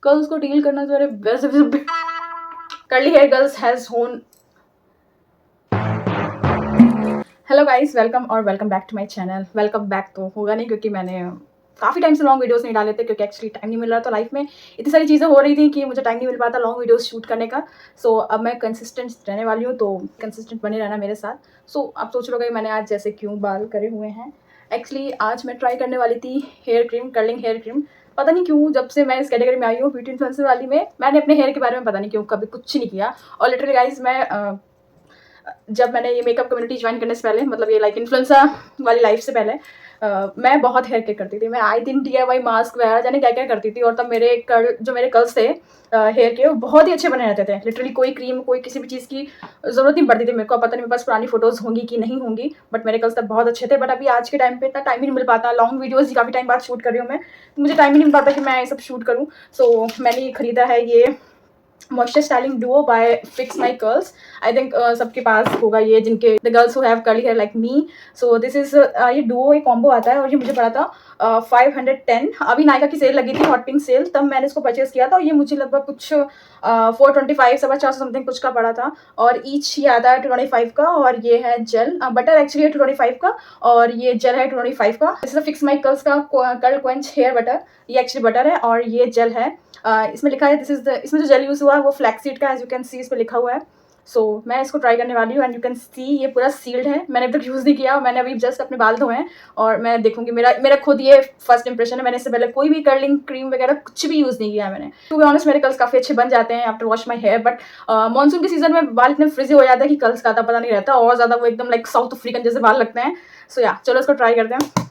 Curls को deal करना जो है वैसे कर्ली हेयर गर्ल्स हैज होन। हेलो गाइस, वेलकम और welcome back to my channel. Welcome back तो होगा नहीं क्योंकि मैंने काफ़ी टाइम से लॉन्ग वीडियोस नहीं डाले थे, क्योंकि एक्चुअली टाइम नहीं मिल रहा था। लाइफ में इतनी सारी चीज़ें हो रही थी कि मुझे टाइम नहीं मिल पाता लॉन्ग वीडियोस शूट करने का। सो अब मैं कंसिस्टेंट रहने वाली हूँ, तो कंसिस्टेंट बने रहना मेरे साथ। सो आप सोच रहे हो मैंने आज जैसे क्यों बाल करे हुए हैं। एक्चुअली आज मैं ट्राई करने वाली थी hair cream, curling hair cream. पता नहीं क्यों जब से मैं इस कैटेगरी में आई हूँ ब्यूटी इन्फ्लुएंसर वाली में, मैंने अपने हेयर के बारे में पता नहीं क्यों कभी कुछ नहीं किया। और लिटरली गाइस, मैं जब मैंने ये मेकअप कम्युनिटी ज्वाइन करने से पहले, मतलब ये लाइक इन्फ्लुएंसर वाली लाइफ से पहले, मैं बहुत हेयर केयर करती थी। मैं आए दिन DIY मास्क वगैरह जाने क्या क्या करती थी। और तब मेरे कर्ल्स थे हेयर के, वो बहुत ही अच्छे बने रहते थे। लिटरली कोई क्रीम, कोई किसी भी चीज़ की ज़रूरत नहीं पड़ती थी मेरे को। पता नहीं मेरे पास पुरानी फोटोज़ होंगी कि नहीं होंगी, बट मेरे कर्ल्स तब बहुत अच्छे थे। बट अभी आज के टाइम पे इतना टाइम ही नहीं मिल पाता। लॉन्ग वीडियोज़ काफ़ी टाइम बाद शूट कर रही हूँ मैं, तो मुझे टाइम ही नहीं मिल पाता कि मैं ये सब शूट करूँ। सो मैंने ये खरीदा है, ये moisture styling duo by Fix My Curls. I think सबके पास होगा ये, जिनके the girls who have curly hair like me. So this is ये डुओ एक कॉम्बो आता है, और ये मुझे पड़ा था 510। अभी नायका की सेल लगी थी, हॉट पिंक सेल, तब मैंने इसको परचेज किया था। और ये मुझे लगभग कुछ 425 400 समथिंग कुछ का पड़ा था। और ईच ये आता है 225 का। और ये है जेल बटर, एक्चुअली है 225 का, और ये जेल है 225 का। This is fix My curls का कर्ल क्वेंच हेयर बटर। ये एक्चुअली बटर है और ये जेल है। इसमें लिखा है दिस इज द, इसमें जो जेल यूज़ हुआ है वो फ्लैक्सीड का, एज यू कैन सी इस पर लिखा हुआ है। सो मैं इसको ट्राई करने वाली हूँ, एंड यू कैन सी ये पूरा सील्ड है। मैंने अभी तक यूज़ नहीं किया, मैंने अभी जस्ट अपने बाल धोए हैं। और मैं देखूंगी, मेरा खुद ये फर्स्ट इंप्रेशन है। मैंने इससे पहले कोई भी कर्लिंग क्रीम वगैरह कुछ भी यूज़ नहीं किया है मैंने। टू बी ऑनेस्ट, मेरे कर्ल्स काफ़ी अच्छे बन जाते हैं after wash my hair. But monsoon के सीजन में बाल इतने फ्रिजी हो जाता है कि कर्ल्स का पता नहीं रहता, और ज़्यादा वो एकदम लाइक साउथ अफ्रीकन जैसे बाल लगते हैं। सो या चलो इसको ट्राई करते हैं।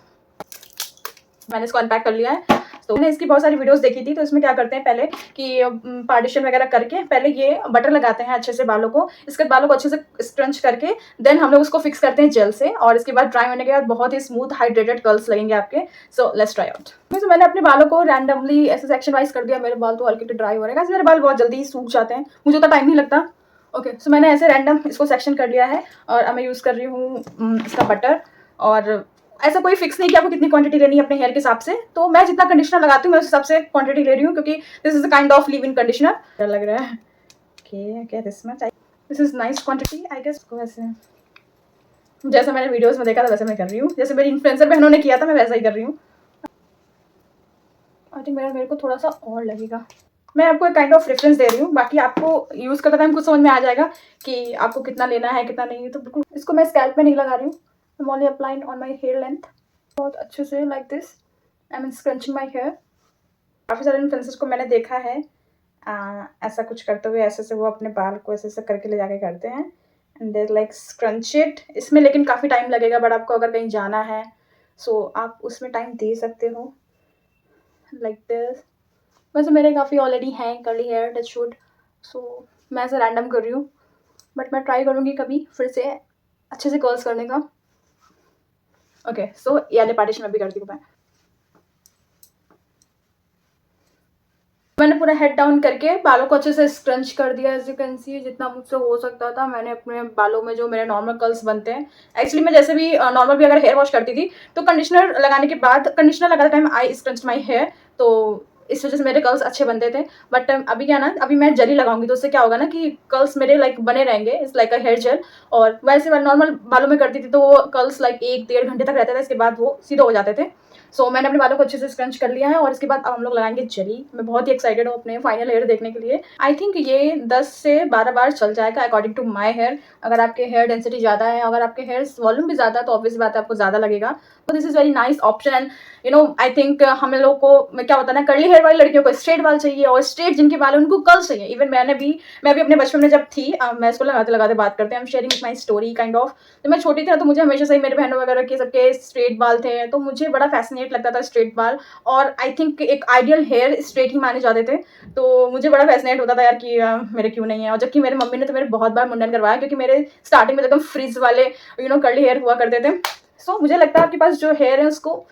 मैंने इसको अनपैक कर लिया है। तो मैंने इसकी बहुत सारी वीडियोस देखी थी, तो इसमें क्या करते हैं पहले कि पार्टीशन वगैरह करके पहले ये बटर लगाते हैं अच्छे से बालों को। इसके बाद बालों को अच्छे से स्क्रंच करके देन हम लोग उसको फिक्स करते हैं जेल से। और इसके बाद ड्राई होने के बाद बहुत ही स्मूथ हाइड्रेटेड कर्ल्स लगेंगे आपके। So let's try out. तो मैंने अपने बालों को रैंडमली ऐसे सेक्शन वाइज कर दिया। मेरे बाल तो हल्के ड्राई हो रहे हैं, मेरे बाल बहुत जल्दी सूख जाते हैं, मुझे उतना टाइम नहीं लगता। ओके, सो मैंने ऐसे रैंडम इसको सेक्शन कर लिया है। और अब मैं यूज़ कर रही हूँ इसका बटर। और ऐसा कोई फिक्स नहीं कि आपको कितनी क्वांटिटी लेनी है अपने हेयर के हिसाब से। तो मैं जितना कंडीशनर लगाती हूँ मैं उस हिसाब से क्वांटिटी ले रही हूँ, क्योंकि this is a kind of leave in conditioner लग रहा है। Okay, this much, this is nice quantity I guess. वैसे जैसा मैंने वीडियोस में देखा था वैसे मैं कर रही हूँ, जैसे मेरी इन्फ्लुएंसर बहनों ने किया था मैं वैसा ही कर रही हूँ। आई थिंक मेरे को थोड़ा सा और लगेगा। मैं आपको एक काइंड ऑफ रेफरेंस दे रही हूँ, बाकी आपको यूज़ करते टाइम कुछ समझ में आ जाएगा कि आपको कितना लेना है कितना नहीं। तो बिल्कुल इसको मैं स्कैल्प में नहीं लगा रही हूँ, I am only applying on my hair length बहुत अच्छे से like this. I mean scrunching my hair. काफ़ी सारे इन्फ्लुएंसर्स को मैंने देखा है ऐसा कुछ करते हुए, ऐसे से वो अपने बाल को ऐसे ऐसे करके ले जाके करते हैं and they like scrunch it. इसमें लेकिन काफ़ी टाइम लगेगा, बट आपको अगर कहीं जाना है सो आप उसमें टाइम दे सकते हो लाइक दिस। वैसे मेरे काफ़ी ऑलरेडी हैं कर्ली हेयर टच वुड, सो मैं ऐसे रैंडम कर रही हूँ। बट मैं ट्राई करूँगी कभी फिर से अच्छे से कर्ल्स करने का। ओके, सो ये वाले पार्टीशन में भी करती हूँ मैं। मैंने पूरा हेड डाउन करके बालों को अच्छे से स्क्रंच कर दिया। एज यू कैन सी जितना मुझसे हो सकता था मैंने अपने बालों में जो मेरे नॉर्मल कर्ल्स बनते हैं। एक्चुअली मैं जैसे भी नॉर्मल भी अगर हेयर वॉश करती थी तो कंडीशनर लगाने के बाद, कंडीशनर लगाते time I scrunch my hair, तो इस वजह से मेरे कर्ल्स अच्छे बनते थे। बट अभी क्या ना, अभी मैं जेल ही लगाऊंगी तो उससे क्या होगा ना कि कर्ल्स मेरे लाइक बने रहेंगे, it's like a hair gel. और वैसे मैं नॉर्मल बालों में करती थी तो वो कर्ल्स लाइक 1-1.5 घंटे तक रहते थे, इसके बाद वो सीधे हो जाते थे। सो मैंने अपने बालों को अच्छे से स्क्रंच कर लिया है। और इसके बाद अब हम लोग लगाएंगे जेली। मैं बहुत ही एक्साइटेड हूँ अपने फाइनल हेयर देखने के लिए। आई थिंक ये 10 से 12 बार चल जाएगा अकॉर्डिंग टू माई हेयर। अगर आपके हेयर डेंसिटी ज़्यादा है, अगर आपके हेयर वॉल्यूम भी ज़्यादा है, तो ऑब्वियस बात है आपको ज़्यादा लगेगा। तो this is very nice option. And you know I think हम लोग को क्या होता है ना, कर्ली हेयर वाली लड़कियों को स्ट्रेट बाल चाहिए, और स्ट्रेट जिनके बाल है उनको कर्ल्स चाहिए। इवन मैं भी अपने बचपन में जब थी, मैं इसको लगाते लगाते बात करते हैं, I am sharing my story kind of. तो मैं छोटी थी ना, तो मुझे हमेशा से ही मेरे बहनों वगैरह के सबके स्ट्रेट बाल थे, तो मुझे बड़ा फैसिनेट लगता था स्ट्रेट बाल। और आई थिंक एक आइडियल हेयर स्ट्रेट ही माने जाते थे, तो मुझे बड़ा फैसिनेट होता था यार कि मेरे क्यों नहीं है। और जबकि मेरे मम्मी ने तो मेरे बहुत बार मुंडन करवाया, क्योंकि मेरे स्टार्टिंग में एकदम फ्रिज वाले कर्ली हेयर हुआ करते थे। सो मुझे लगता है आपके पास जो हेयर है उसको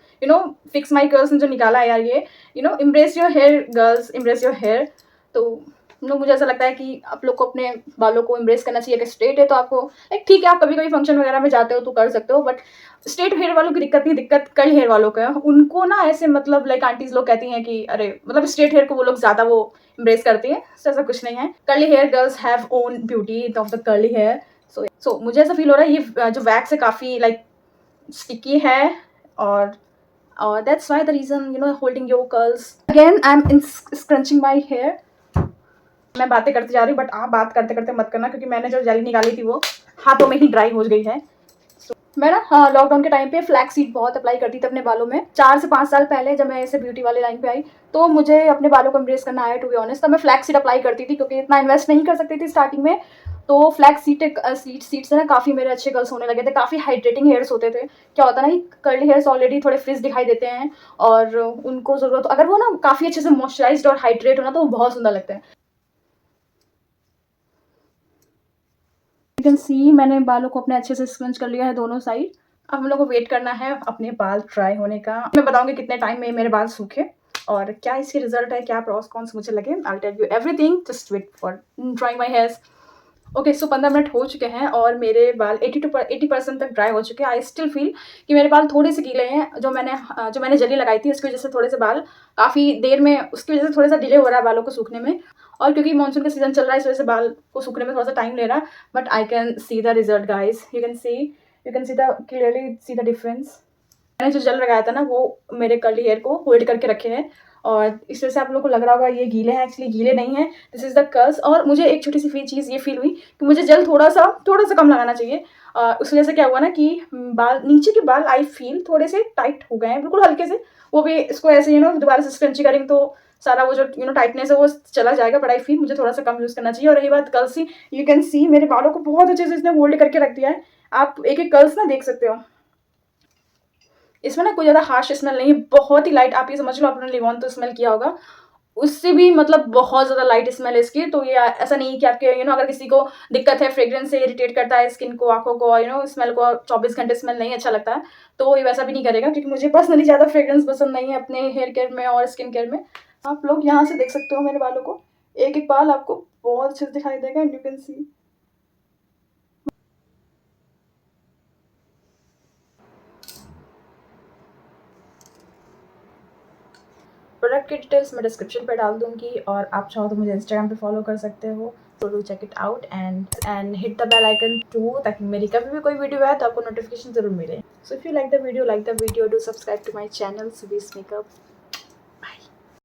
फिक्स माई कर्ल्स ने जो निकाला है यार, ये embrace your hair girls, embrace your hair. तो मुझे ऐसा लगता है कि आप लोग को अपने बालों को एम्ब्रेस करना चाहिए। अगर स्ट्रेट है तो आपको लाइक ठीक है, आप कभी-कभी फंक्शन वगैरह में जाते हो तो कर सकते हो, बट स्ट्रेट हेयर वालों की दिक्कत नहीं, दिक्कत कर्ली हेयर वालों को है। उनको ना ऐसे मतलब लाइक आंटीज़ लोग कहती हैं कि अरे मतलब स्ट्रेट हेयर को वो लोग ज़्यादा वो एम्ब्रेस करती हैं, सो ऐसा कुछ नहीं है। Curly hair girls have own beauty of the curly hair. So मुझे ऐसा फ़ील हो रहा है ये जो वैक्स है काफ़ी लाइक स्टिकी है, और that's why the reason holding your curls. Again I'm scrunching my hair. मैं बातें करती जा रही हूँ, बट आप बात करते करते मत करना, क्योंकि मैंने जो जेल निकाली थी वो हाथों में ही ड्राई हो गई है। मैं ना हाँ लॉकडाउन के टाइम पे फ्लैक्स सीड बहुत अप्लाई करती थी अपने बालों में। 4 से 5 साल पहले जब मैं ऐसे ब्यूटी वाली लाइन पे आई तो मुझे अपने बालों को एम्ब्रेस करना आया, टू बी ऑनेस्ट। तब मैं फ्लैक्स सीड अप्लाई करती थी क्योंकि इतना इन्वेस्ट नहीं कर सकती थी स्टार्टिंग में। तो फ्लैक्स सीड से ना काफ़ी मेरे अच्छे कर्ल्स होने लगे थे, काफ़ी हाइड्रेटिंग हेयर्स होते थे। क्या होता है ना कि कर्ली हेयर्स ऑलरेडी थोड़े फ्रिज दिखाई देते हैं, और उनको ज़रूरत अगर वो ना काफ़ी अच्छे से मॉइस्चराइज्ड और हाइड्रेट हो ना तो वो बहुत सुंदर लगते हैं। यू कैन सी मैंने बालों को अपने अच्छे से स्क्रंच कर लिया है दोनों साइड। अब हम लोग को वेट करना है अपने बाल ड्राई होने का। मैं बताऊंगी कितने टाइम में मेरे बाल सूखे और क्या इसकी रिजल्ट है, क्या प्रॉस कॉन्स मुझे लगे। I will tell you everything, just wait for drying my hairs. Okay so 15 minute हो चुके हैं और मेरे बाल 80% तक ड्राई हो चुके हैं। आई स्टिल फील कि मेरे बाल थोड़े से गीले हैं। जो मैंने जली लगाई थी उसकी वजह से थोड़े से बाल काफ़ी देर में, उसकी वजह से थोड़ा सा डिले हो रहा है बालों को सूखने में, और क्योंकि मानसून का सीजन चल रहा है इस वजह से बाल को सूखने में थोड़ा सा टाइम ले रहा है। But I can see the result guys, you can see the clearly see the difference. मैंने जो जेल लगाया था ना वो मेरे कर्ली हेयर को होल्ड करके रखे हैं, और इस वजह से आप लोगों को लग रहा होगा ये गीले हैं, एक्चुअली गीले नहीं है, दिस इज़ द कर्ल्स। और मुझे एक छोटी सी चीज़ ये फील हुई कि मुझे जेल थोड़ा सा कम लगाना चाहिए। उस वजह से क्या हुआ ना कि बाल, नीचे के बाल आई फील थोड़े से टाइट हो गए हैं, बिल्कुल हल्के से। वो भी इसको ऐसे दोबारा से स्क्रंची करेंगे तो सारा वो जो टाइटनेस है वो चला जाएगा, बट आई फील मुझे थोड़ा सा कम यूज़ करना चाहिए। और रही बात कर्ल्स की, यू कैन सी मेरे बालों को बहुत अच्छे से इसने होल्ड करके रख दिया है। आप एक एक कर्ल्स ना देख सकते हो। इसमें ना कोई ज़्यादा हार्श स्मेल नहीं है, बहुत ही लाइट। आप ये समझ लो आपने लिवॉन तो स्मेल किया होगा, उससे भी मतलब बहुत ज़्यादा लाइट स्मेल है इसकी। तो ये ऐसा नहीं है कि आपके अगर किसी को दिक्कत है, फ्रेग्रेंस से इरिटेट करता है स्किन को, आँखों को, स्मेल को, 24 घंटे स्मेल नहीं अच्छा लगता है, तो ये वैसा भी नहीं करेगा, क्योंकि मुझे पर्सनली ज़्यादा फ्रेग्रेंस पसंद नहीं है अपने हेयर केयर में और स्किन केयर में। आप लोग यहाँ से देख सकते हो मेरे बालों को, एक एक बाल आपको बहुत अच्छे से दिखाई देगा, and you can see. Product की डिटेल्स मैं डिस्क्रिप्शन पे डाल दूँगी, और आप चाहो तो मुझे इंस्टाग्राम पे फॉलो कर सकते हो, तो do check it out and hit the bell icon too, ताकि मेरी कभी भी कोई वीडियो आए तो आपको नोटिफिकेशन ज़रूर मिले। So if you like the video do subscribe to my channel सुबीस मेकअप।